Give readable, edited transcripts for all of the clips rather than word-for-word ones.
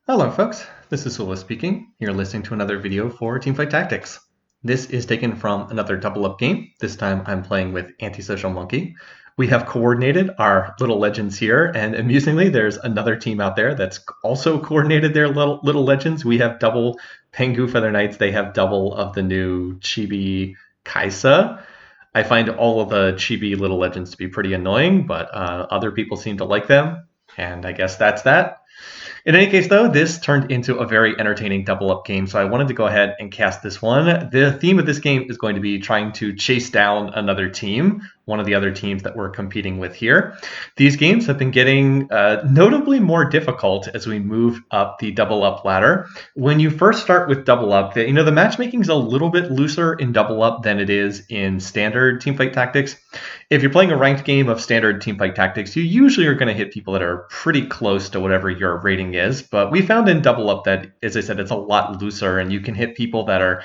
Hello folks, this is Sula speaking. You're listening to another video for Teamfight Tactics. This is taken from another double up game. This time I'm playing with Antisocialmunky. We have coordinated our little legends here, and amusingly there's another team out there that's also coordinated their little legends. We have double Pengu Feather Knights, they have double of the new Chibi Kaisa. I find all of the Chibi little legends to be pretty annoying, but other people seem to like them, and I guess that's that. In any case, though, this turned into a very entertaining double-up game, so I wanted to go ahead and cast this one. The theme of this game is going to be trying to chase down another team, one of the other teams that we're competing with here. These games have been getting notably more difficult as we move up the double-up ladder. When you first start with double-up, the matchmaking is a little bit looser in double-up than it is in standard Teamfight Tactics. If you're playing a ranked game of standard Teamfight Tactics, you usually are going to hit people that are pretty close to whatever your rating is. But we found in double up that, as I said, it's a lot looser, and you can hit people that are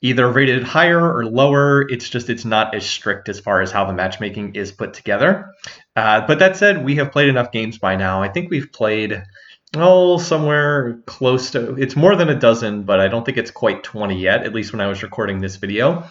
either rated higher or lower. It's not as strict as far as how the matchmaking is put together. But that said, we have played enough games by now. I think we've played somewhere close to, it's more than a dozen, but I don't think it's quite 20 yet, at least when I was recording this video.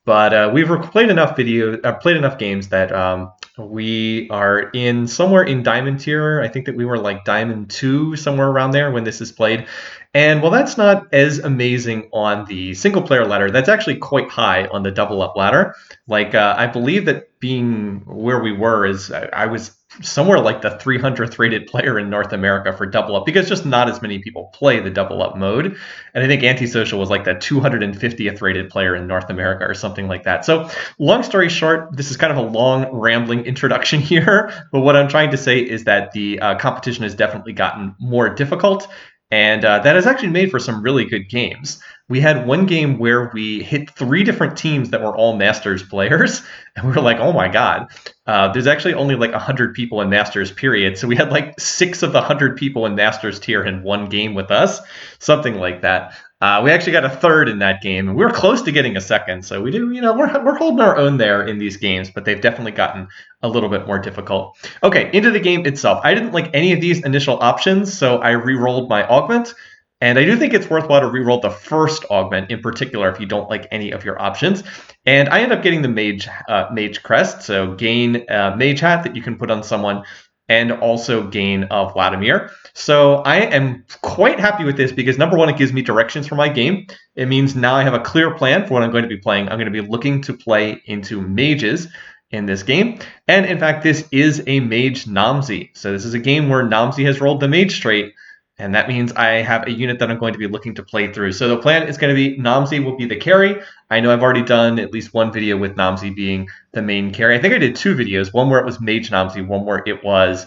But we've played enough games that we are in somewhere in Diamond tier. I think that we were like Diamond 2, somewhere around there when this is played. And while that's not as amazing on the single player ladder, that's actually quite high on the double up ladder. Like I believe that being where we were is I was somewhere like the 300th rated player in North America for double up, because just not as many people play the double up mode. And I think Antisocial was like the 250th rated player in North America or something like that. So long story short, this is kind of a long rambling introduction here, but what I'm trying to say is that the competition has definitely gotten more difficult. And that has actually made for some really good games. We had one game where we hit 3 different teams that were all Masters players. And we were like, oh my God, there's actually only like 100 people in Masters, period. So we had like 6 of the 100 people in Masters tier in one game with us, something like that. We actually got a 3rd in that game, and we were close to getting a 2nd. So we do, we're holding our own there in these games, but they've definitely gotten a little bit more difficult. Okay, into the game itself. I didn't like any of these initial options, so I re-rolled my augment. And I do think it's worthwhile to re-roll the first augment in particular if you don't like any of your options. And I end up getting the mage crest, so gain mage hat that you can put on someone, and also gain of Vladimir. So I am quite happy with this because, number one, it gives me directions for my game. It means now I have a clear plan for what I'm going to be playing. I'm going to be looking to play into mages in this game. And in fact, this is a mage Namzi. So this is a game where Namzi has rolled the mage trait, and that means I have a unit that I'm going to be looking to play through. So the plan is going to be Namzi will be the carry. I know I've already done at least one video with Namzi being the main carry. I think I did 2 videos, one where it was Mage Namzi, one where it was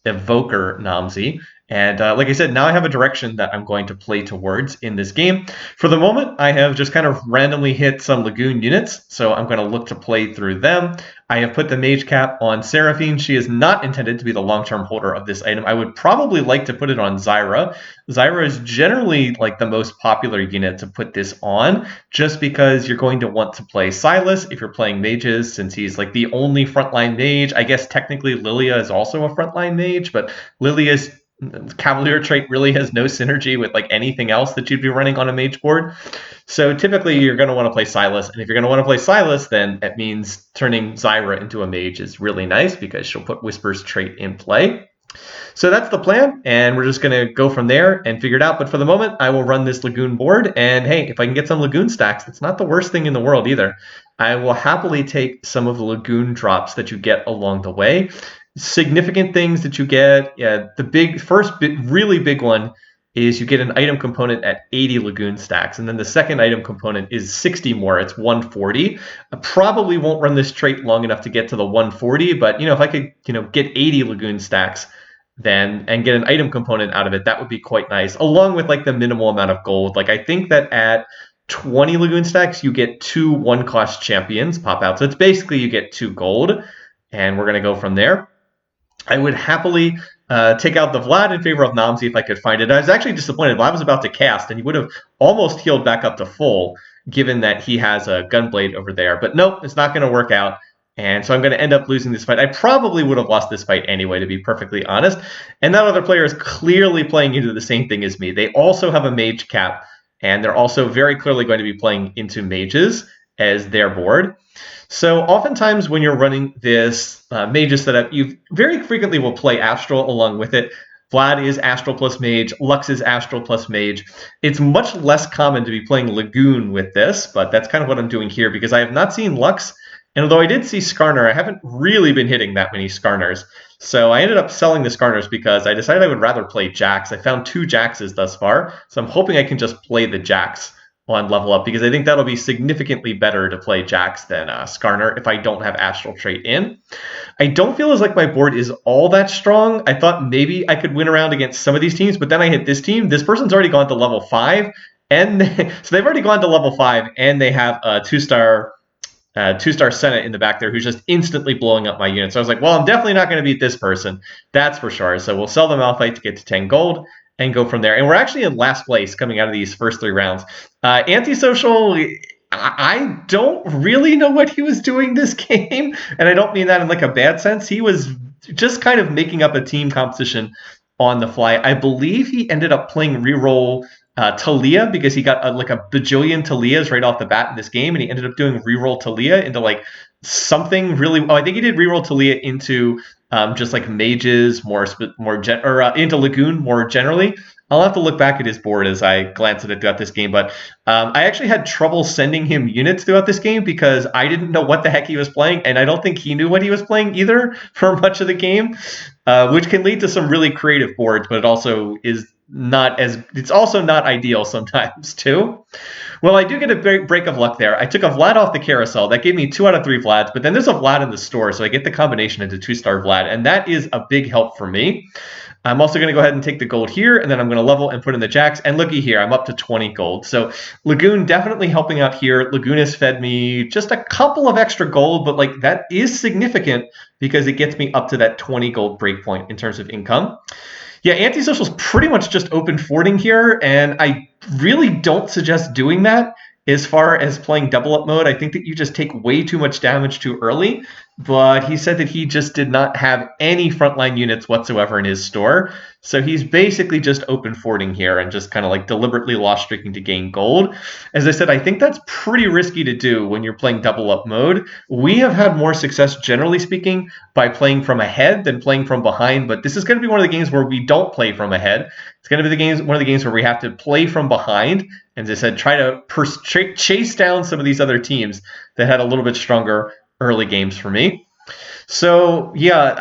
Evoker Namzi. And like I said, now I have a direction that I'm going to play towards in this game. For the moment, I have just kind of randomly hit some Lagoon units, so I'm going to look to play through them. I have put the Mage Cap on Seraphine. She is not intended to be the long-term holder of this item. I would probably like to put it on Zyra. Zyra is generally like the most popular unit to put this on, just because you're going to want to play Silas if you're playing mages, since he's like the only frontline mage. I guess technically Lilia is also a frontline mage, but Lilia's Cavalier trait really has no synergy with like anything else that you'd be running on a mage board. So typically you're going to want to play Silas, and if you're going to want to play Silas, then it means turning Zyra into a mage is really nice because she'll put Whisper's trait in play. So that's the plan, and we're just going to go from there and figure it out. But for the moment, I will run this Lagoon board, and hey, if I can get some Lagoon stacks, that's not the worst thing in the world either. I will happily take some of the Lagoon drops that you get along the way. Significant things that you get, the really big one is you get an item component at 80 Lagoon stacks, and then the second item component is 60 more. It's 140. I probably won't run this trait long enough to get to the 140, but if I could get 80 Lagoon stacks then and get an item component out of it, that would be quite nice, along with like the minimal amount of gold. Like I think that at 20 Lagoon stacks you get 2 1-cost champions pop out, so it's basically you get 2 gold, and we're going to go from there. I would happily take out the Vlad in favor of Namzi if I could find it. I was actually disappointed. Vlad was about to cast, and he would have almost healed back up to full, given that he has a Gunblade over there. But nope, it's not going to work out. And so I'm going to end up losing this fight. I probably would have lost this fight anyway, to be perfectly honest. And that other player is clearly playing into the same thing as me. They also have a mage cap, and they're also very clearly going to be playing into mages as their board. So oftentimes when you're running this mages setup, you very frequently will play Astral along with it. Vlad is Astral plus Mage. Lux is Astral plus Mage. It's much less common to be playing Lagoon with this, but that's kind of what I'm doing here because I have not seen Lux. And although I did see Skarner, I haven't really been hitting that many Skarners. So I ended up selling the Skarners because I decided I would rather play Jax. I found 2 Jaxes thus far, so I'm hoping I can just play the Jax on level up because I think that'll be significantly better to play Jax than Skarner if I don't have Astral Trait in. I don't feel as like my board is all that strong. I thought maybe I could win around against some of these teams, but then I hit this team. This person's already gone to level 5, and so they've already gone to level 5, and they have a 2-star Senate in the back there who's just instantly blowing up my unit. So I was like, well, I'm definitely not going to beat this person. That's for sure. So we'll sell the Malphite to get to 10 gold and go from there. And we're actually in last place coming out of these first 3 rounds. Antisocial, I don't really know what he was doing this game. And I don't mean that in like a bad sense. He was just kind of making up a team composition on the fly. I believe he ended up playing reroll Talia because he got like a bajillion Talias right off the bat in this game, and he ended up doing reroll Talia into like something really. Oh, I think he did reroll Talia into just like mages into Lagoon more generally. I'll have to look back at his board as I glance at it throughout this game, but I actually had trouble sending him units throughout this game because I didn't know what the heck he was playing, and I don't think he knew what he was playing either for much of the game, which can lead to some really creative boards, but it also is it's also not ideal sometimes too. Well, I do get a break of luck there. I took a Vlad off the carousel. That gave me 2 out of 3 Vlads, but then there's a Vlad in the store, so I get the combination into 2-star Vlad, and that is a big help for me. I'm also going to go ahead and take the gold here, and then I'm going to level and put in the Jax, and looky here, I'm up to 20 gold. So Lagoon definitely helping out here. Lagoon has fed me just a couple of extra gold, but like that is significant because it gets me up to that 20 gold breakpoint in terms of income. Yeah, Antisocial's pretty much just open fording here, and I really don't suggest doing that as far as playing double up mode. I think that you just take way too much damage too early, but he said that he just did not have any frontline units whatsoever in his store. So he's basically just open fording here and just kind of like deliberately lost streaking to gain gold. As I said, I think that's pretty risky to do when you're playing double up mode. We have had more success, generally speaking, by playing from ahead than playing from behind, but this is going to be one of the games where we don't play from ahead. It's going to be one of the games where we have to play from behind, and as I said, try to chase down some of these other teams that had a little bit stronger early games for me. So yeah,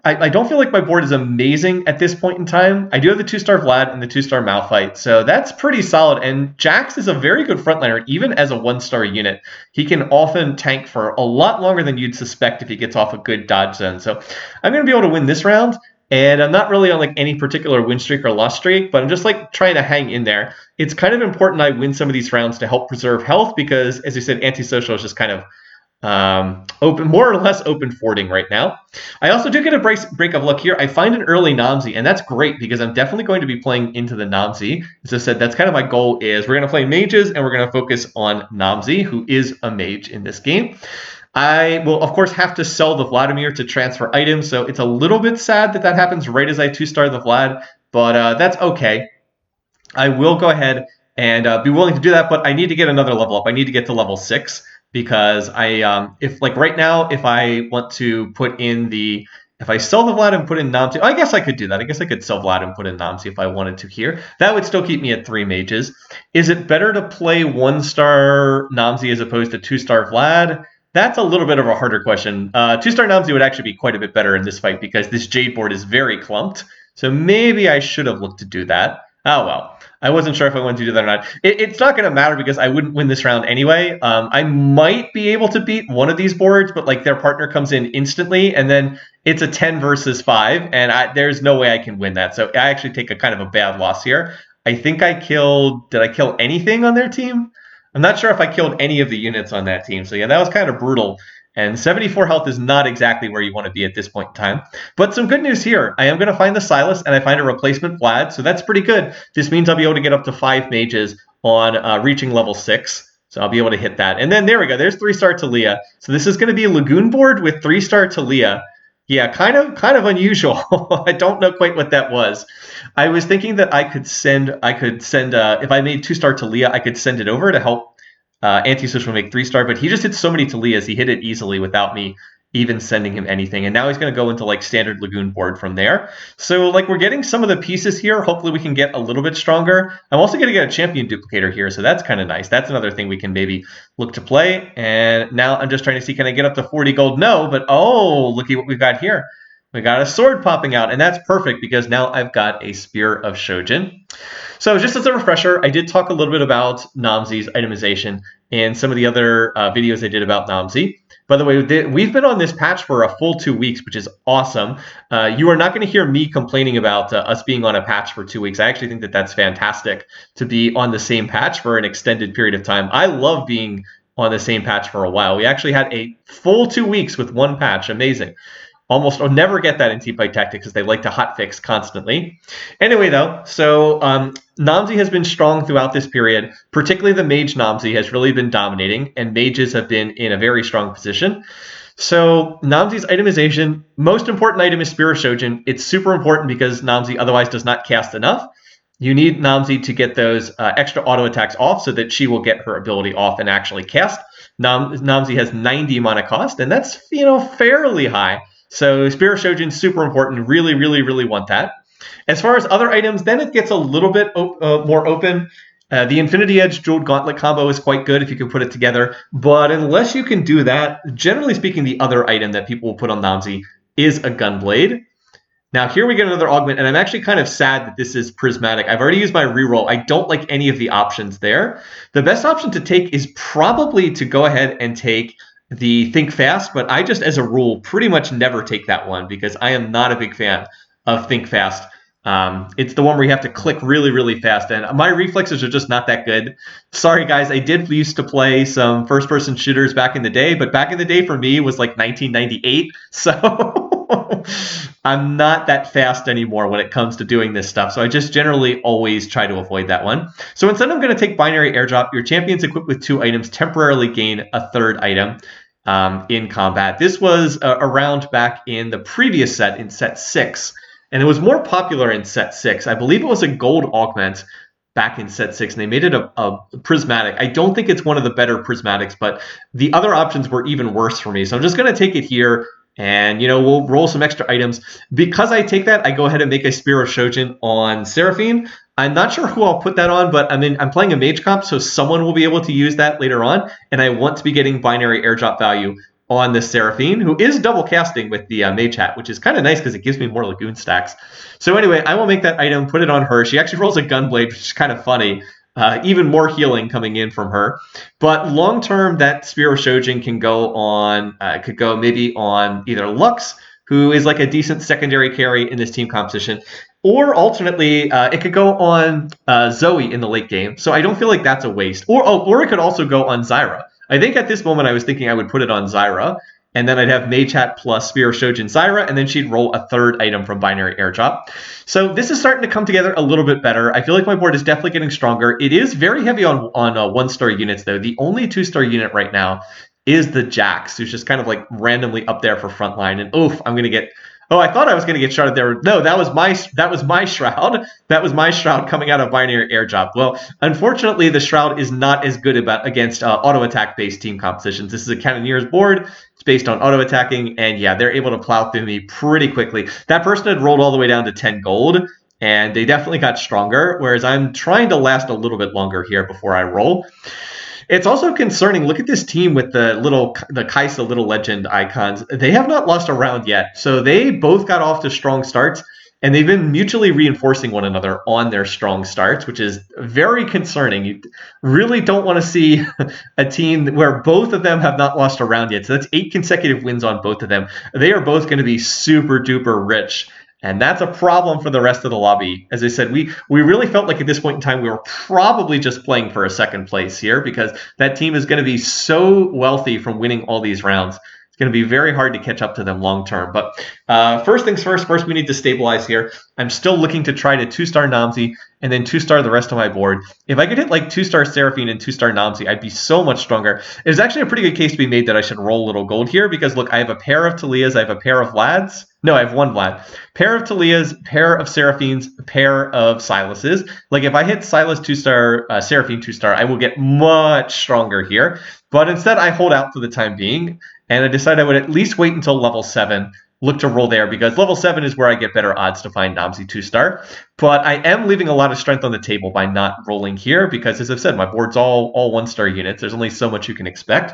I don't feel like my board is amazing at this point in time. I do have the 2-star Vlad and the 2-star Malphite, so that's pretty solid. And Jax is a very good frontliner, even as a 1-star unit. He can often tank for a lot longer than you'd suspect if he gets off a good dodge zone. So I'm going to be able to win this round. And I'm not really on like any particular win streak or loss streak, but I'm just like trying to hang in there. It's kind of important I win some of these rounds to help preserve health because, as I said, Antisocial is just kind of more or less open fording right now. I also do get a break of luck here. I find an early Namzi, and that's great because I'm definitely going to be playing into the Namzi. As I said, that's kind of my goal is we're going to play mages and we're going to focus on Namzi, who is a mage in this game. I will, of course, have to sell the Vladimir to transfer items, so it's a little bit sad that happens right as I 2-star the Vlad, but that's okay. I will go ahead and be willing to do that, but I need to get another level up. I need to get to level 6 because if right now, if I want to put in if I sell the Vlad and put in Namzi, I guess I could do that. I guess I could sell Vlad and put in Namzi if I wanted to here. That would still keep me at 3 mages. Is it better to play 1-star Namzi as opposed to 2-star Vlad? That's a little bit of a harder question. 2-star Namzi would actually be quite a bit better in this fight because this Jade board is very clumped. So maybe I should have looked to do that. Oh, well. I wasn't sure if I wanted to do that or not. It's not going to matter because I wouldn't win this round anyway. I might be able to beat one of these boards, but like their partner comes in instantly, and then it's a 10 versus 5, and there's no way I can win that. So I actually take a kind of a bad loss here. I think did I kill anything on their team? I'm not sure if I killed any of the units on that team. So yeah, that was kind of brutal. And 74 health is not exactly where you want to be at this point in time. But some good news here. I am going to find the Silas, and I find a replacement Vlad, so that's pretty good. This means I'll be able to get up to 5 mages on reaching level 6. So I'll be able to hit that. And then there we go. There's 3-star Talia. So this is going to be a Lagoon board with 3-star Talia. Yeah, kind of unusual. I don't know quite what that was. I was thinking that I could send if I made 2-star Talia, I could send it over to help Antisocial make 3-star, but he just hit so many Talias, he hit it easily without me even sending him anything. And now he's going to go into like standard Lagoon board from there. So like we're getting some of the pieces here. Hopefully we can get a little bit stronger. I'm also going to get a champion duplicator here. So that's kind of nice. That's another thing we can maybe look to play. And now I'm just trying to see, can I get up to 40 gold? No, but oh, look at what we've got here. We got a sword popping out, and that's perfect because now I've got a Spear of Shojin. So just as a refresher, I did talk a little bit about Namzi's itemization in some of the other videos I did about Namzi. By the way, we've been on this patch for a full 2 weeks, which is awesome. You are not going to hear me complaining about us being on a patch for 2 weeks. I actually think that that's fantastic to be on the same patch for an extended period of time. I love being on the same patch for a while. We actually had a full 2 weeks with one patch. Amazing. Almost or never get that in Teamfight Tactics because they like to hotfix constantly. Anyway, though, so Namzi has been strong throughout this period. Particularly the Mage Namzi has really been dominating, and mages have been in a very strong position. So Namzi's itemization, most important item is Spear of Shojin. It's super important because Namzi otherwise does not cast enough. You need Namzi to get those extra auto attacks off so that she will get her ability off and actually cast. Namzi has 90 mana cost, and that's fairly high. So Spear of Shojin, super important. Really, really, really want that. As far as other items, then it gets a little bit more open. The Infinity Edge Jeweled Gauntlet combo is quite good if you can put it together. But unless you can do that, generally speaking, the other item that people will put on Namzi is a Gunblade. Now here we get another augment, and I'm actually kind of sad that this is prismatic. I've already used my reroll. I don't like any of the options there. The best option to take is probably to go ahead and take the Think Fast, but I just, as a rule, pretty much never take that one because I am not a big fan of Think Fast. It's the one where you have to click really, really fast, and my reflexes are just not that good. Sorry, guys. I did used to play some first-person shooters back in the day, but back in the day for me was like 1998, so I'm not that fast anymore when it comes to doing this stuff, so I just generally always try to avoid that one. So instead I'm going to take Binary Airdrop. Your champions equipped with 2 items temporarily gain a 3rd item in combat. This was around back in the previous set, in set 6, and it was more popular in set 6. I believe it was a gold augment back in set 6, and they made it a prismatic. I don't think it's one of the better prismatics, but the other options were even worse for me, so I'm just going to take it here. And, we'll roll some extra items. Because I take that, I go ahead and make a Spear of Shojin on Seraphine. I'm not sure who I'll put that on, but I'm playing a mage comp, so someone will be able to use that later on. And I want to be getting binary airdrop value on this Seraphine, who is double casting with the mage hat, which is kind of nice because it gives me more Lagoon stacks. So anyway, I will make that item, put it on her. She actually rolls a Gunblade, which is kind of funny. Even more healing coming in from her. But long term, that Spear of Shojin can go on, could go maybe on either Lux, who is like a decent secondary carry in this team composition, or alternately, it could go on Zoe in the late game. So I don't feel like that's a waste. Or it could also go on Zyra. I think at this moment I was thinking I would put it on Zyra, and then I'd have Mage Hat plus Spear of Shojin Zyra, and then she'd roll a 3rd item from Binary Airdrop. So this is starting to come together a little bit better. I feel like my board is definitely getting stronger. It is very heavy on 1-star units, though. The only 2-star unit right now is the Jax, who's just kind of like randomly up there for frontline. And oof, I'm going to get... Oh, I thought I was going to get shrouded there. No, that was my shroud. That was my shroud coming out of Binary Airdrop. Well, unfortunately, the shroud is not as good against auto attack based team compositions. This is a Cannoneer's board. It's based on auto attacking, and yeah, they're able to plow through me pretty quickly. That person had rolled all the way down to 10 gold, and they definitely got stronger. Whereas I'm trying to last a little bit longer here before I roll. It's also concerning. Look at this team with the Kaisa Little Legend icons. They have not lost a round yet. So they both got off to strong starts, and they've been mutually reinforcing one another on their strong starts, which is very concerning. You really don't want to see a team where both of them have not lost a round yet. So that's 8 consecutive wins on both of them. They are both going to be super duper rich. And that's a problem for the rest of the lobby. As I said, we really felt like at this point in time we were probably just playing for a 2nd place here because that team is going to be so wealthy from winning all these rounds. going to be very hard to catch up to them long term. But first things first we need to stabilize here. I'm still looking to try to 2-star Namzi and then 2-star the rest of my board. If I could hit like 2-star Seraphine and 2-star Namzi, I'd be so much stronger. There's actually a pretty good case to be made that I should roll a little gold here because look, I have a pair of Talias, I have a pair of Vlads. No, I have one Vlad. Pair of Talias, pair of Seraphines, pair of Silases. Like if I hit Silas 2-star, Seraphine 2-star, I will get much stronger here. But instead, I hold out for the time being, and I decided I would at least wait until level 7, look to roll there, because level 7 is where I get better odds to find Namzi 2-star. But I am leaving a lot of strength on the table by not rolling here, because as I've said, my board's all 1-star units. There's only so much you can expect.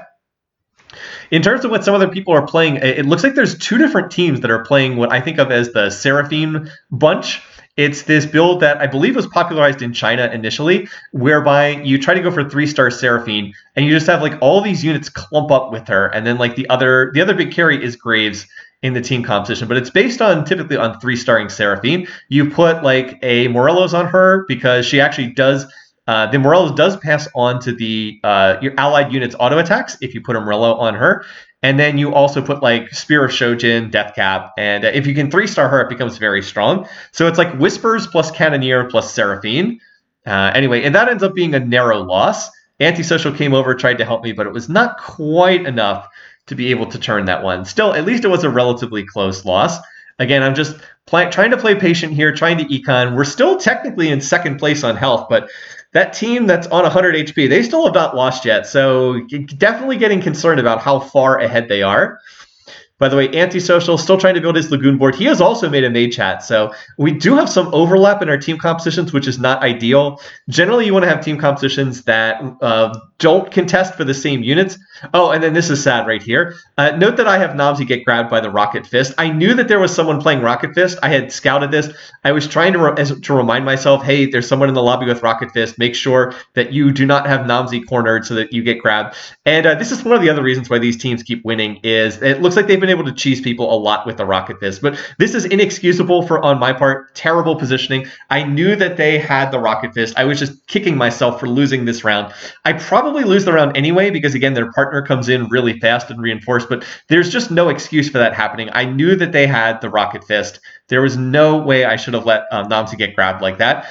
In terms of what some other people are playing, it looks like there's 2 different teams that are playing what I think of as the Seraphine bunch. It's this build that I believe was popularized in China initially, whereby you try to go for 3-star Seraphine, and you just have like all these units clump up with her, and then like the other big carry is Graves in the team composition, but it's based on typically on 3-starring Seraphine. You put like a Morelos on her because she actually does. The Morelos does pass on to the your allied unit's auto attacks if you put a Morello on her. And then you also put like Spear of Shojin, Death Cap, and if you can 3-star her, it becomes very strong. So it's like Whispers plus Cannoneer plus Seraphine. Anyway, and that ends up being a narrow loss. Antisocial came over, tried to help me, but it was not quite enough to be able to turn that one. Still, at least it was a relatively close loss. Again, I'm just trying to play patient here, trying to econ. We're still technically in 2nd place on health, but that team that's on 100 HP, they still have not lost yet. So definitely getting concerned about how far ahead they are. By the way, Antisocial still trying to build his Lagoon board. He has also made a mage hat, so we do have some overlap in our team compositions, which is not ideal. Generally, you want to have team compositions that don't contest for the same units. Oh, and then this is sad right here. Note that I have Namzi get grabbed by the Rocket Fist. I knew that there was someone playing Rocket Fist. I had scouted this. I was trying to remind myself, hey, there's someone in the lobby with Rocket Fist. Make sure that you do not have Namzi cornered so that you get grabbed. And this is one of the other reasons why these teams keep winning is it looks like they've been able to cheese people a lot with the Rocket Fist. But this is inexcusable on my part. Terrible positioning. I knew that they had the Rocket Fist. I was just kicking myself for losing this round. I probably lose the round anyway because, again, their partner comes in really fast and reinforced, but there's just no excuse for that happening. I knew that they had the Rocket Fist. There was no way I should have let Namzi get grabbed like that.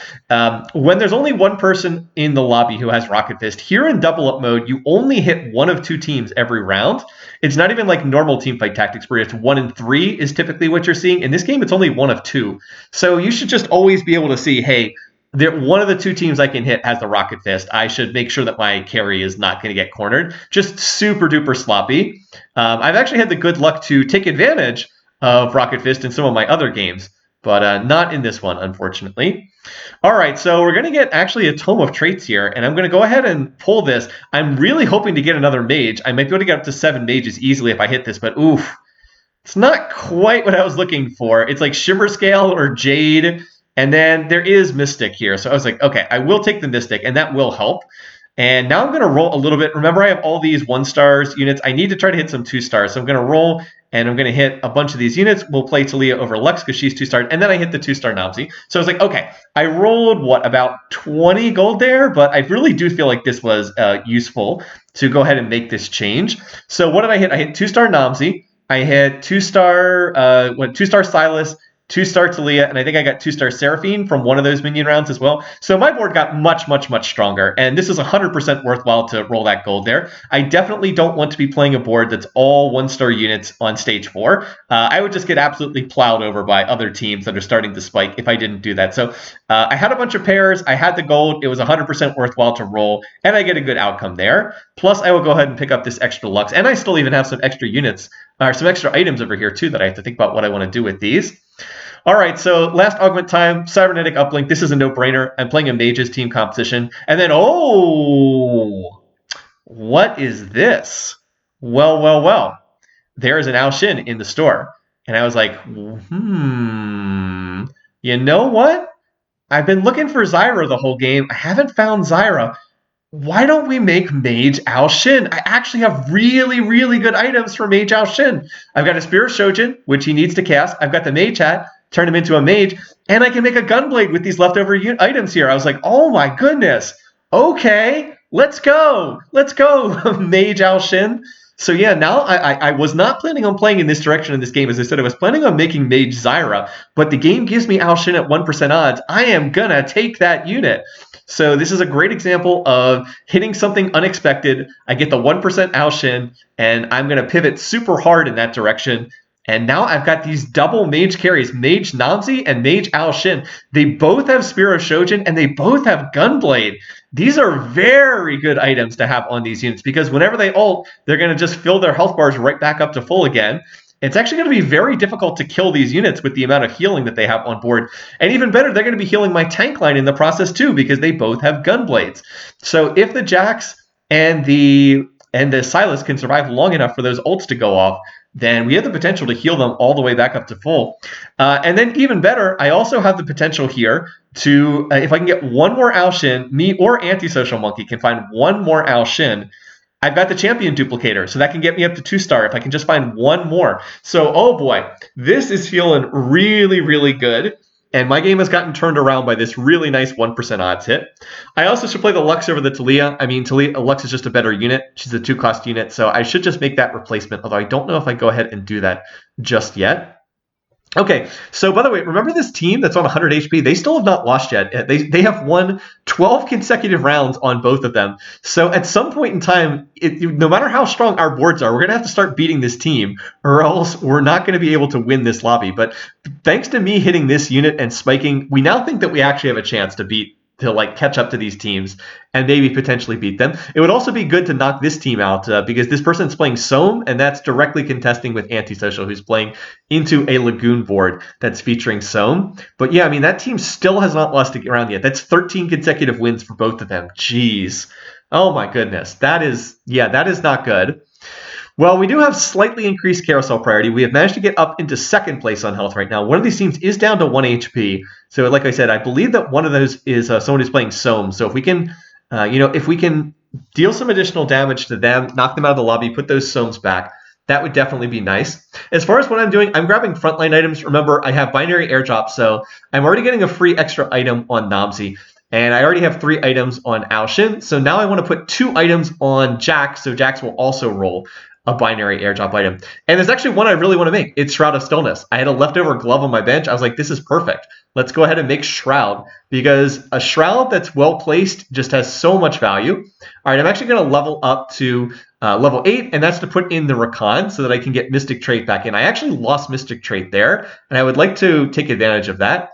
When there's only one person in the lobby who has Rocket Fist, here in double up mode, you only hit one of 2 teams every round. It's not even like normal Teamfight Tactics where it's 1 in 3 is typically what you're seeing. In this game, it's only 1 of 2. So you should just always be able to see, hey, one of the 2 teams I can hit has the Rocket Fist. I should make sure that my carry is not going to get cornered. Just super duper sloppy. I've actually had the good luck to take advantage of Rocket Fist in some of my other games, but not in this one, unfortunately. All right, so we're going to get actually a Tome of Traits here, and I'm going to go ahead and pull this. I'm really hoping to get another mage. I might be able to get up to 7 mages easily if I hit this, but oof. It's not quite what I was looking for. It's like Shimmer Scale or Jade, and then there is Mystic here. So I was like, okay, I will take the Mystic, and that will help. And now I'm going to roll a little bit. Remember, I have all these 1-star units. I need to try to hit some 2-stars. So I'm going to roll, and I'm going to hit a bunch of these units. We'll play Talia over Lux because she's 2-starred, and then I hit the 2-star Namzi. So I was like, okay, I rolled, about 20 gold there, but I really do feel like this was useful to go ahead and make this change. So what did I hit? I hit 2-star Namzi. I hit 2-star 2-star Silas, 2-star Talia, and I think I got 2-star Seraphine from one of those minion rounds as well. So my board got much, much, much stronger, and this is 100% worthwhile to roll that gold there. I definitely don't want to be playing a board that's all 1-star units on stage 4. I would just get absolutely plowed over by other teams that are starting to spike if I didn't do that. So I had a bunch of pairs. I had the gold. It was 100% worthwhile to roll, and I get a good outcome there. Plus, I will go ahead and pick up this extra Lux, and I still even have some extra units, or some extra items over here too that I have to think about what I want to do with these. All right, so last augment time, Cybernetic Uplink. This is a no-brainer. I'm playing a mages team composition. And then, oh, what is this? Well. There is an Ao Shin in the store. And I was like, you know what? I've been looking for Zyra the whole game. I haven't found Zyra. Why don't we make Mage Ao Shin? I actually have really, really good items for Mage Ao Shin. I've got a Spear of Shojin, which he needs to cast. I've got the Mage Hat, turn him into a mage, and I can make a Gunblade with these leftover items here. I was like, oh my goodness. Okay, let's go. Let's go, Mage Ao Shin. So yeah, now I was not planning on playing in this direction in this game. As I said, I was planning on making Mage Zyra, but the game gives me Al Shin at 1% odds. I am gonna take that unit. So this is a great example of hitting something unexpected. I get the 1% Al Shin, and I'm gonna pivot super hard in that direction. And now I've got these double mage carries, Mage Namzi and Mage Al Shin. They both have Spear of Shojin, and they both have Gunblade. These are very good items to have on these units because whenever they ult, they're going to just fill their health bars right back up to full again. It's actually going to be very difficult to kill these units with the amount of healing that they have on board. And even better, they're going to be healing my tank line in the process too because they both have Gunblades. So if the Jax and the Silas can survive long enough for those ults to go off, then we have the potential to heal them all the way back up to full. And then even better, I also have the potential here to, if I can get one more Al Shin, me or Antisocial Monkey can find one more Al Shin, I've got the champion duplicator, so that can get me up to 2-star if I can just find one more. So, oh boy, this is feeling really, really good. And my game has gotten turned around by this really nice 1% odds hit. I also should play the Lux over the Talia. I mean, Lux is just a better unit. She's a 2-cost unit, so I should just make that replacement, although I don't know if I go ahead and do that just yet. Okay, so by the way, remember this team that's on 100 HP? They still have not lost yet. They have won 12 consecutive rounds on both of them. So at some point in time, no matter how strong our boards are, we're going to have to start beating this team, or else we're not going to be able to win this lobby. But thanks to me hitting this unit and spiking, we now think that we actually have a chance to like catch up to these teams and maybe potentially beat them. It would also be good to knock this team out because this person's playing Soam, and that's directly contesting with Antisocial, who's playing into a Lagoon board that's featuring Soam. But yeah, I mean, that team still has not lost a round yet. That's 13 consecutive wins for both of them. Jeez. Oh my goodness. That is not good. Well, we do have slightly increased carousel priority. We have managed to get up into second place on health right now. One of these teams is down to 1 HP. So like I said, I believe that one of those is someone who's playing Soam. So if we can, if we can deal some additional damage to them, knock them out of the lobby, put those Soams back, that would definitely be nice. As far as what I'm doing, I'm grabbing frontline items. Remember, I have binary airdrop, so I'm already getting a free extra item on Namzi. And I already have 3 items on Al Shin. So now I want to put 2 items on Jax, so Jax will also roll a binary airdrop item. And there's actually one I really want to make. It's Shroud of Stillness. I had a leftover glove on my bench. I was like, this is perfect. Let's go ahead and make Shroud, because a Shroud that's well placed just has so much value. All right, I'm actually going to level up to level 8, and that's to put in the Rakan so that I can get Mystic Trait back in. I actually lost Mystic Trait there, and I would like to take advantage of that.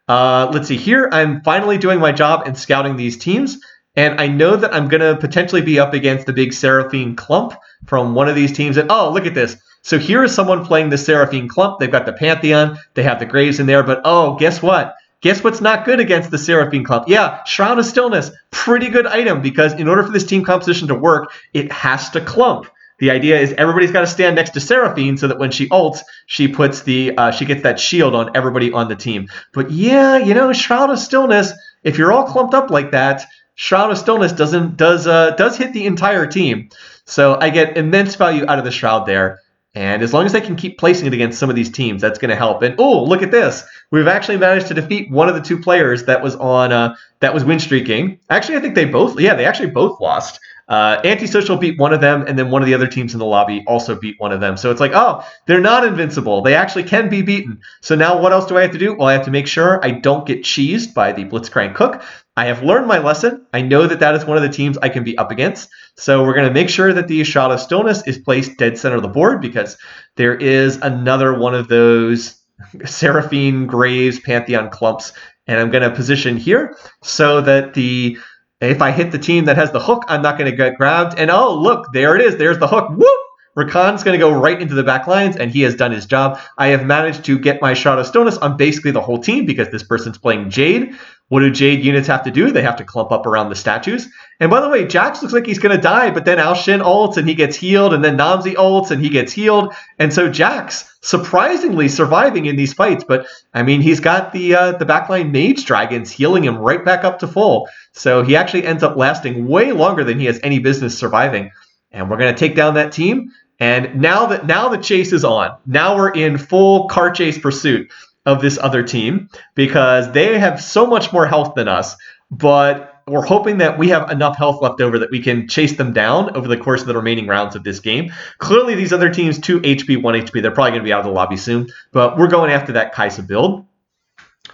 Let's see here. I'm finally doing my job in scouting these teams. And I know that I'm going to potentially be up against the big Seraphine Clump from one of these teams. And oh, look at this. So here is someone playing the Seraphine Clump. They've got the Pantheon. They have the Graves in there. But oh, guess what? Guess what's not good against the Seraphine Clump? Yeah, Shroud of Stillness. Pretty good item, because in order for this team composition to work, it has to clump. The idea is everybody's got to stand next to Seraphine so that when she ults, she puts she gets that shield on everybody on the team. But yeah, Shroud of Stillness, if you're all clumped up like that, Shroud of Stillness does hit the entire team. So I get immense value out of the Shroud there. And as long as I can keep placing it against some of these teams, that's going to help. And oh, look at this. We've actually managed to defeat one of the 2 players that was on that was win streaking. Actually, I think they actually both lost. Antisocial beat one of them, and then one of the other teams in the lobby also beat one of them. So it's like, oh, they're not invincible. They actually can be beaten. So now what else do I have to do? Well, I have to make sure I don't get cheesed by the Blitzcrank Cook. I have learned my lesson. I know that that is one of the teams I can be up against. So we're going to make sure that the Shroud of Stillness is placed dead center of the board, because there is another one of those Seraphine Graves Pantheon clumps. And I'm going to position here so that if I hit the team that has the hook, I'm not going to get grabbed. And oh, look, there it is. There's the hook. Whoop! Rakan's going to go right into the back lines, and he has done his job. I have managed to get my Shroud of Stillness on basically the whole team, because this person's playing Jade. What do Jade units have to do? They have to clump up around the statues. And by the way, Jax looks like he's going to die, but then Al Shin ults and he gets healed, and then Namzi ults and he gets healed. And so Jax surprisingly surviving in these fights. But I mean, he's got the backline Mage Dragons healing him right back up to full. So he actually ends up lasting way longer than he has any business surviving. And we're going to take down that team. And now the chase is on. Now we're in full car chase pursuit of this other team, because they have so much more health than us. But we're hoping that we have enough health left over that we can chase them down over the course of the remaining rounds of this game. Clearly, these other teams, 2 HP, 1 HP, they're probably going to be out of the lobby soon, but we're going after that Kaisa build.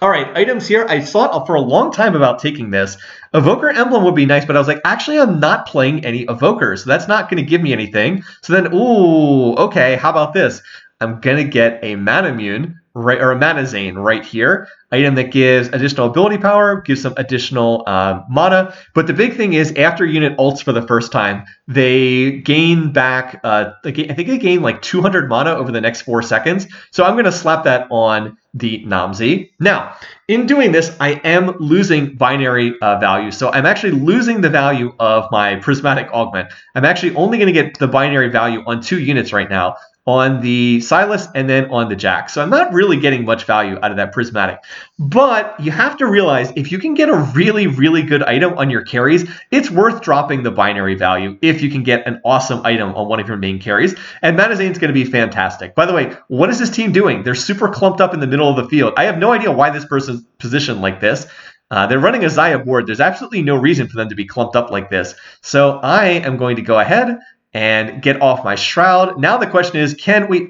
All right, items here. I thought for a long time about taking this. Evoker Emblem would be nice, but I was like, actually, I'm not playing any Evokers, so that's not going to give me anything. So then, ooh, okay, how about this? I'm going to get a Manamune, right, or a Manazane right here. Item that gives additional ability power, gives some additional mana. But the big thing is, after unit ults for the first time, they gain back, I think they gain like 200 mana over the next 4 seconds. So I'm going to slap that on the Namzi. Now, in doing this, I am losing binary value. So I'm actually losing the value of my Prismatic Augment. I'm actually only going to get the binary value on 2 units right now, on the Silas and then on the Jack. So I'm not really getting much value out of that Prismatic. But you have to realize, if you can get a really, really good item on your carries, it's worth dropping the binary value if you can get an awesome item on one of your main carries. And Manazane's going to be fantastic. By the way, what is this team doing? They're super clumped up in the middle of the field. I have no idea why this person's positioned like this. They're running a Xayah board. There's absolutely no reason for them to be clumped up like this. So I am going to go ahead and get off my Shroud. Now the question is, can we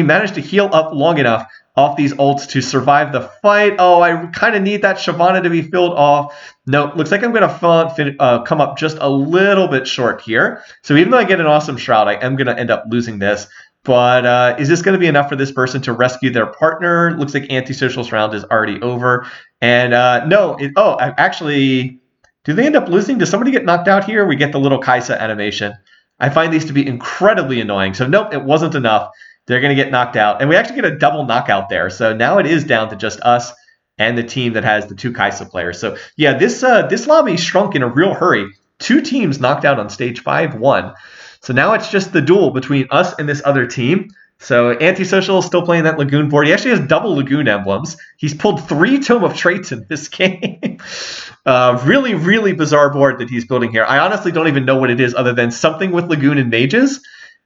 manage to heal up long enough off these ults to survive the fight? Oh, I kind of need that Shyvana to be filled off. No, looks like I'm going to come up just a little bit short here. So even though I get an awesome Shroud, I am going to end up losing this. But is this going to be enough for this person to rescue their partner? Looks like Antisocial's round is already over. And no, actually... do they end up losing? Does somebody get knocked out here? We get the little Kaisa animation. I find these to be incredibly annoying. So nope, it wasn't enough. They're going to get knocked out. And we actually get a double knockout there. So now it is down to just us and the team that has the 2 Kaisa players. So yeah, this lobby shrunk in a real hurry. 2 teams knocked out on stage 5-1. So now it's just the duel between us and this other team. So Antisocial is still playing that Lagoon board. He actually has double Lagoon emblems. He's pulled 3 Tome of Traits in this game. Really, really bizarre board that he's building here. I honestly don't even know what it is other than something with Lagoon and Mages.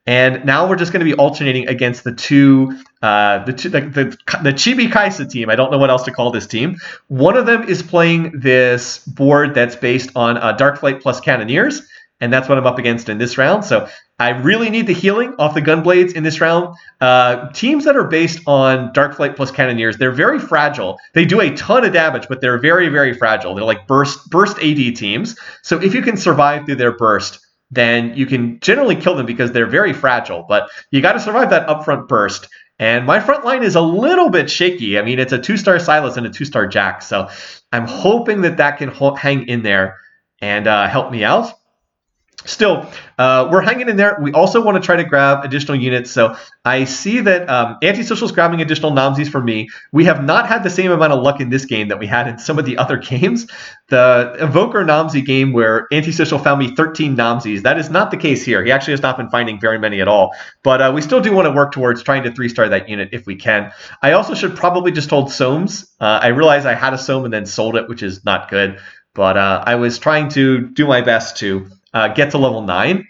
And now we're just going to be alternating against the Chibi Kaisa team. I don't know what else to call this team. One of them is playing this board that's based on Darkflight plus Cannoneers. And that's what I'm up against in this round. So I really need the healing off the Gunblades in this round. Teams that are based on Darkflight plus Cannoneers, they're very fragile. They do a ton of damage, but they're very, very fragile. They're like burst AD teams. So if you can survive through their burst, then you can generally kill them because they're very fragile. But you got to survive that upfront burst. And my front line is a little bit shaky. I mean, it's a 2-star Silas and a 2-star Jack. So I'm hoping that can hang in there and help me out. Still, we're hanging in there. We also want to try to grab additional units. So I see that Antisocial's grabbing additional Namzis for me. We have not had the same amount of luck in this game that we had in some of the other games. The Evoker Namzi game where Antisocial found me 13 Namzis, that is not the case here. He actually has not been finding very many at all. But we still do want to work towards trying to 3-star that unit if we can. I also should probably just hold Soames. I realized I had a Soam and then sold it, which is not good. But I was trying to do my best to get to level 9.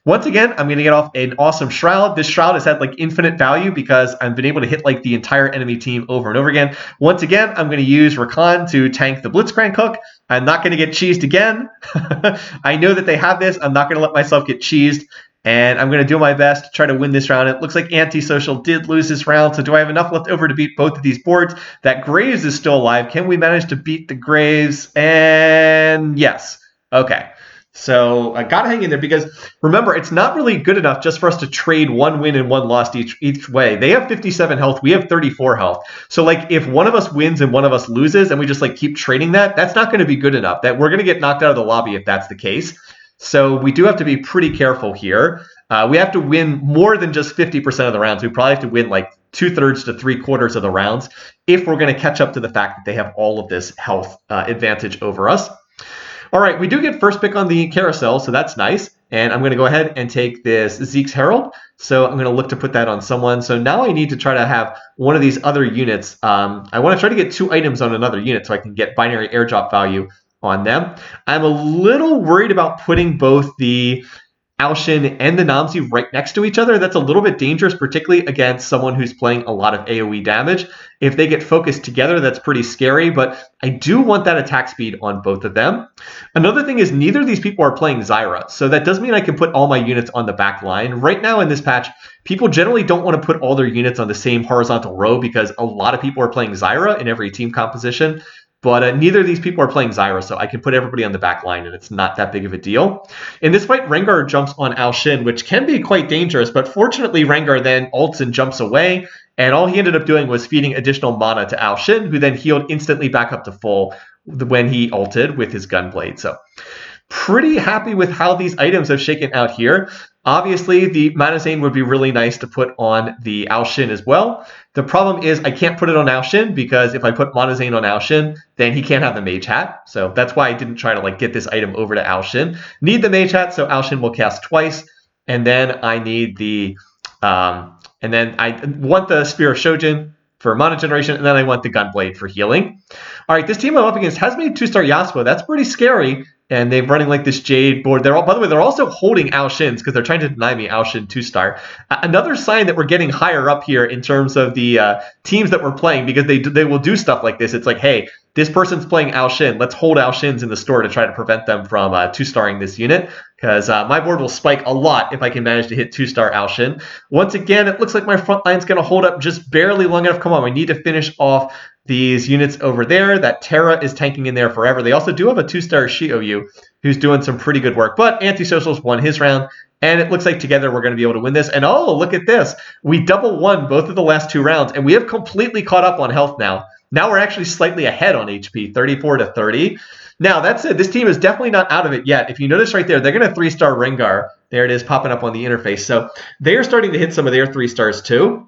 Once again, I'm going to get off an awesome Shroud. This Shroud has had like infinite value because I've been able to hit like the entire enemy team over and over again. Once again, I'm going to use Rakan to tank the Blitzcrank hook. I'm not going to get cheesed again. I know that they have this. I'm not going to let myself get cheesed. And I'm going to do my best to try to win this round. It looks like Antisocial did lose this round. So do I have enough left over to beat both of these boards? That Graves is still alive. Can we manage to beat the Graves? And yes. Okay. So I got to hang in there because, remember, it's not really good enough just for us to trade 1 win and 1 loss each way. They have 57 health. We have 34 health. So, like, if one of us wins and one of us loses and we just, like, keep trading that's not going to be good enough. That we're going to get knocked out of the lobby if that's the case. So we do have to be pretty careful here. We have to win more than just 50% of the rounds. We probably have to win, like, 2/3 to 3/4 of the rounds if we're going to catch up to the fact that they have all of this health advantage over us. All right, we do get first pick on the carousel, so that's nice. And I'm going to go ahead and take this Zeke's Herald. So I'm going to look to put that on someone. So now I need to try to have one of these other units. I want to try to get 2 items on another unit so I can get binary airdrop value on them. I'm a little worried about putting both the Ao-Shin and the Namzi right next to each other, that's a little bit dangerous, particularly against someone who's playing a lot of AoE damage. If they get focused together, that's pretty scary, but I do want that attack speed on both of them. Another thing is neither of these people are playing Zyra, so that does mean I can put all my units on the back line. Right now in this patch, people generally don't want to put all their units on the same horizontal row because a lot of people are playing Zyra in every team composition. But neither of these people are playing Zyra, so I can put everybody on the back line, and it's not that big of a deal. In this fight, Rengar jumps on Ao-Shin, which can be quite dangerous, but fortunately Rengar then ults and jumps away, and all he ended up doing was feeding additional mana to Ao-Shin, who then healed instantly back up to full when he ulted with his Gunblade. So pretty happy with how these items have shaken out here. Obviously, the Manazane would be really nice to put on the Ao-Shin as well. The problem is I can't put it on Ao-Shin because if I put Manazane on Ao-Shin, then he can't have the Mage Hat. So that's why I didn't try to get this item over to Ao-Shin. Need the Mage Hat, so Ao-Shin will cast twice. And then I need the, and then I want the Spear of Shojin for mana generation, and then I want the Gunblade for healing. All right, this team I'm up against has made 2-star Yasuo. That's pretty scary. And they're running this Jade board. By the way, they're also holding Ao-Shins because they're trying to deny me Ao-Shin 2-star. Another sign that we're getting higher up here in terms of the teams that we're playing, because they will do stuff like this. It's like, hey, this person's playing Ao-Shin. Let's hold Ao-Shins in the store to try to prevent them from 2-starring this unit, because my board will spike a lot if I can manage to hit 2-star Ao-Shin. Once again, it looks like my front line's going to hold up just barely long enough. Come on, we need to finish off these units over there. That Terra is tanking in there forever. They also do have a 2-star Shioyu who's doing some pretty good work, but Antisocial's won his round, and it looks like together we're going to be able to win this. And oh, look at this. We double won both of the last 2 rounds, and we have completely caught up on health now. Now we're actually slightly ahead on HP, 34-30. Now, that said, this team is definitely not out of it yet. If you notice right there, they're going to 3-star Rengar. There it is, popping up on the interface. So they are starting to hit some of their 3-stars too.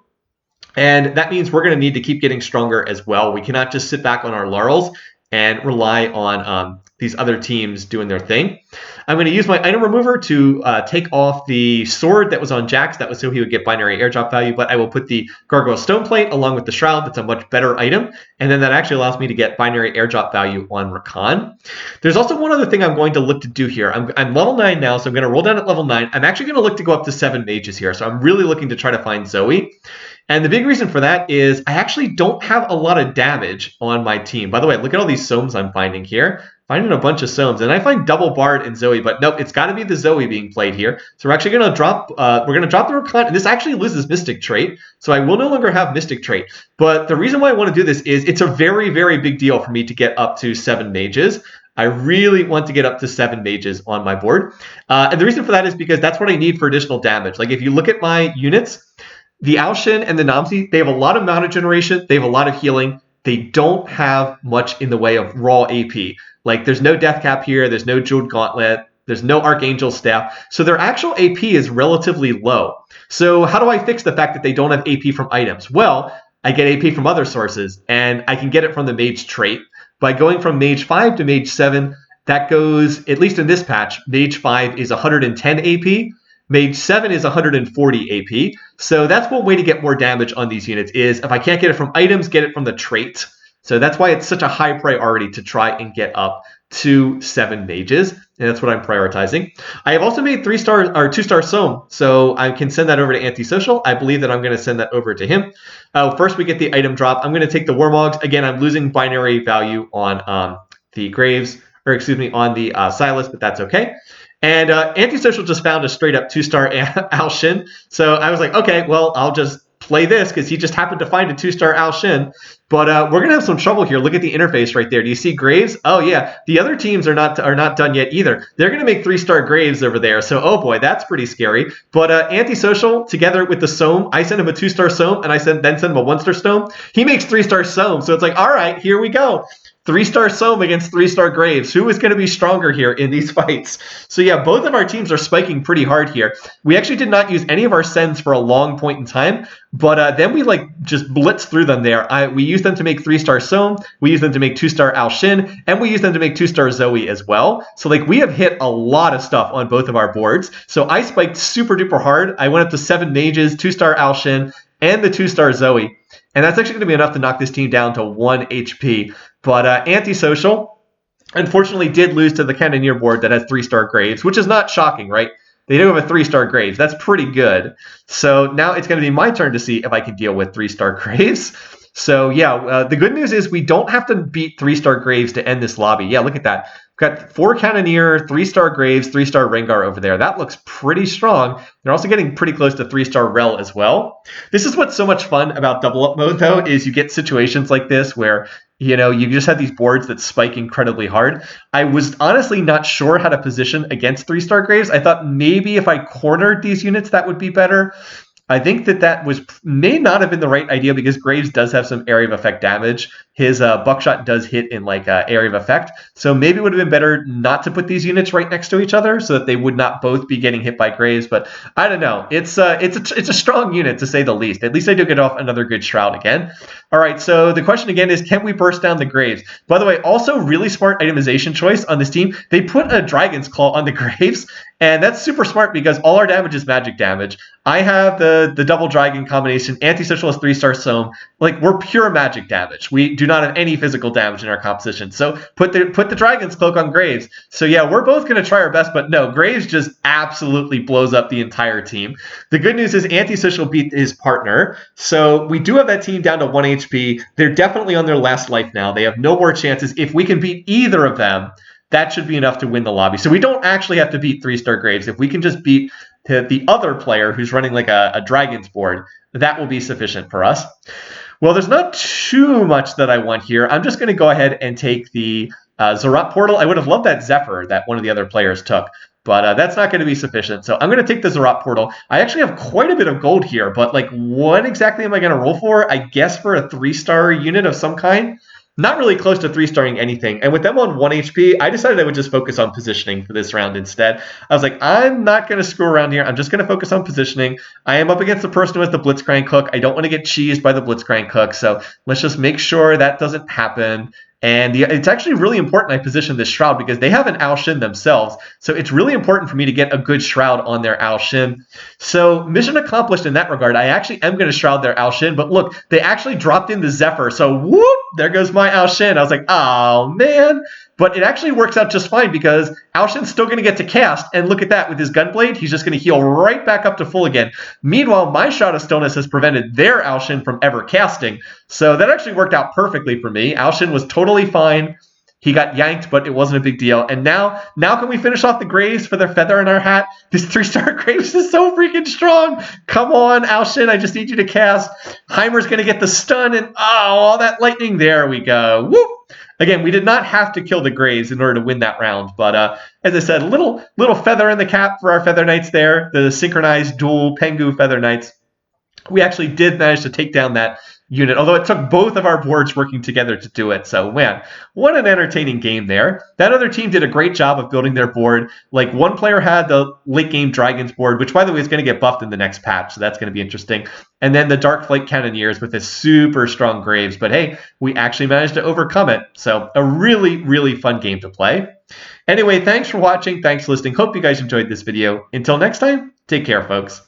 And that means we're going to need to keep getting stronger as well. We cannot just sit back on our laurels and rely on these other teams doing their thing. I'm going to use my item remover to take off the sword that was on Jax. That was so he would get binary airdrop value, but I will put the Gargoyle Stone Plate along with the Shroud. That's a much better item. And then that actually allows me to get binary airdrop value on Rakan. There's also one other thing I'm going to look to do here. I'm level 9 now, so I'm going to roll down at level 9. I'm actually going to look to go up to 7 mages here. So I'm really looking to try to find Zoe. And the big reason for that is I actually don't have a lot of damage on my team. By the way, look at all these Soams I'm finding here. Finding a bunch of Soams. And I find double Bard and Zoe, but nope, it's got to be the Zoe being played here. So we're actually going to drop the Rakan, and this actually loses Mystic Trait. So I will no longer have Mystic Trait. But the reason why I want to do this is it's a very, very big deal for me to get up to 7 mages. I really want to get up to 7 mages on my board. And the reason for that is because that's what I need for additional damage. Like if you look at my units, the Ao-Shin and the Namzi, they have a lot of mana generation. They have a lot of healing. They don't have much in the way of raw AP. Like there's no Death Cap here. There's no Jeweled Gauntlet. There's no Archangel Staff. So their actual AP is relatively low. So how do I fix the fact that they don't have AP from items? Well, I get AP from other sources, and I can get it from the Mage trait. By going from Mage 5 to Mage 7, that goes, at least in this patch, Mage 5 is 110 AP. Mage 7 is 140 AP. So that's one way to get more damage on these units is if I can't get it from items, get it from the trait. So that's why it's such a high priority to try and get up to 7 mages. And that's what I'm prioritizing. I have also made 3-star or 2-star Soam. So I can send that over to Antisocial. I believe that I'm going to send that over to him. First, we get the item drop. I'm going to take the Warmogs. Again, I'm losing binary value on the Graves, or excuse me, on the Silas, but that's okay. And Antisocial just found a straight up 2-star Ao-Shin. So I was like, okay, well, I'll just play this because he just happened to find a 2-star Ao-Shin. But we're going to have some trouble here. Look at the interface right there. Do you see Graves? Oh, yeah. The other teams are not done yet either. They're going to make 3-star Graves over there. So, oh, boy, that's pretty scary. But Antisocial, together with the Soam, I send him a 2-star Soam, and I then send him a 1-star Soam. He makes 3-star Soam. So it's like, all right, here we go. 3-star Soam against 3-star Graves. Who is going to be stronger here in these fights? So yeah, both of our teams are spiking pretty hard here. We actually did not use any of our sends for a long point in time, but then we just blitzed through them there. We used them to make 3-star Soam, we used them to make 2-star Ao-Shin, and we used them to make 2-star Zoe as well. So we have hit a lot of stuff on both of our boards. So I spiked super duper hard. I went up to 7 mages, 2-star Ao-Shin, and the 2-star Zoe. And that's actually going to be enough to knock this team down to 1 HP. But Antisocial, unfortunately, did lose to the Cannoneer board that has 3-star Graves, which is not shocking, right? They do have a 3-star Graves. That's pretty good. So now it's going to be my turn to see if I can deal with 3-star Graves. So yeah, the good news is we don't have to beat 3-star Graves to end this lobby. Yeah, look at that. We've got 4 Cannoneer, 3-star Graves, 3-star Rengar over there. That looks pretty strong. They're also getting pretty close to 3-star Rel as well. This is what's so much fun about double up mode, though, is you get situations like this where you just have these boards that spike incredibly hard. I was honestly not sure how to position against 3-star Graves. I thought maybe if I cornered these units, that would be better. I think that may not have been the right idea because Graves does have some area of effect damage. His buckshot does hit in like area of effect. So maybe it would have been better not to put these units right next to each other so that they would not both be getting hit by Graves. But I don't know. It's a strong unit to say the least. At least I do get off another good Shroud again. All right, so the question again is, can we burst down the Graves? By the way, also really smart itemization choice on this team. They put a Dragon's Claw on the Graves, and that's super smart because all our damage is magic damage. I have the double dragon combination, Antisocial is 3-star Soam. Like, we're pure magic damage. We do not have any physical damage in our composition. So put the Dragon's Cloak on Graves. So yeah, we're both going to try our best, but no, Graves just absolutely blows up the entire team. The good news is Antisocial beat his partner. So we do have that team down to 1 HP. They're definitely on their last life now. They have no more chances. If we can beat either of them, that should be enough to win the lobby. So we don't actually have to beat 3-star Graves. If we can just beat the other player who's running like a Dragon's board, that will be sufficient for us. Well, there's not too much that I want here. I'm just going to go ahead and take the Zerat portal. I would have loved that Zephyr that one of the other players took, but that's not going to be sufficient. So I'm going to take the Zerat portal. I actually have quite a bit of gold here, but like, what exactly am I going to roll for? I guess for a 3-star unit of some kind. Not really close to 3-starring anything. And with them on 1 HP, I decided I would just focus on positioning for this round instead. I was like, I'm not going to screw around here. I'm just going to focus on positioning. I am up against the person who has the Blitzcrank hook. I don't want to get cheesed by the Blitzcrank hook. So let's just make sure that doesn't happen. And it's actually really important I position this Shroud because they have an Ao Shin themselves. So it's really important for me to get a good Shroud on their Ao Shin. So mission accomplished in that regard. I actually am going to Shroud their Ao Shin. But look, they actually dropped in the Zephyr. So whoop, there goes my Ao Shin. I was like, oh, man. But it actually works out just fine because Ao Shin's still going to get to cast. And look at that. With his Gunblade, he's just going to heal right back up to full again. Meanwhile, my Shroud of Stillness has prevented their Ao Shin from ever casting. So that actually worked out perfectly for me. Ao Shin was totally fine. He got yanked, but it wasn't a big deal. And now can we finish off the Graves for their feather in our hat? This 3-star Graves is so freaking strong. Come on, Ao Shin, I just need you to cast. Heimer's going to get the stun, and all that lightning. There we go. Whoop. Again, we did not have to kill the Graves in order to win that round. But as I said, a little feather in the cap for our Feather Knights there. The synchronized dual Pengu Feather Knights. We actually did manage to take down that unit, although it took both of our boards working together to do it. So, man, what an entertaining game there. That other team did a great job of building their board. Like, one player had the late game Dragons board, which, by the way, is going to get buffed in the next patch, so that's going to be interesting. And then the Dark Flight Cannoneers with a super strong Graves. But hey, we actually managed to overcome it. So, a really, really fun game to play. Anyway, thanks for watching. Thanks for listening. Hope you guys enjoyed this video. Until next time, take care, folks.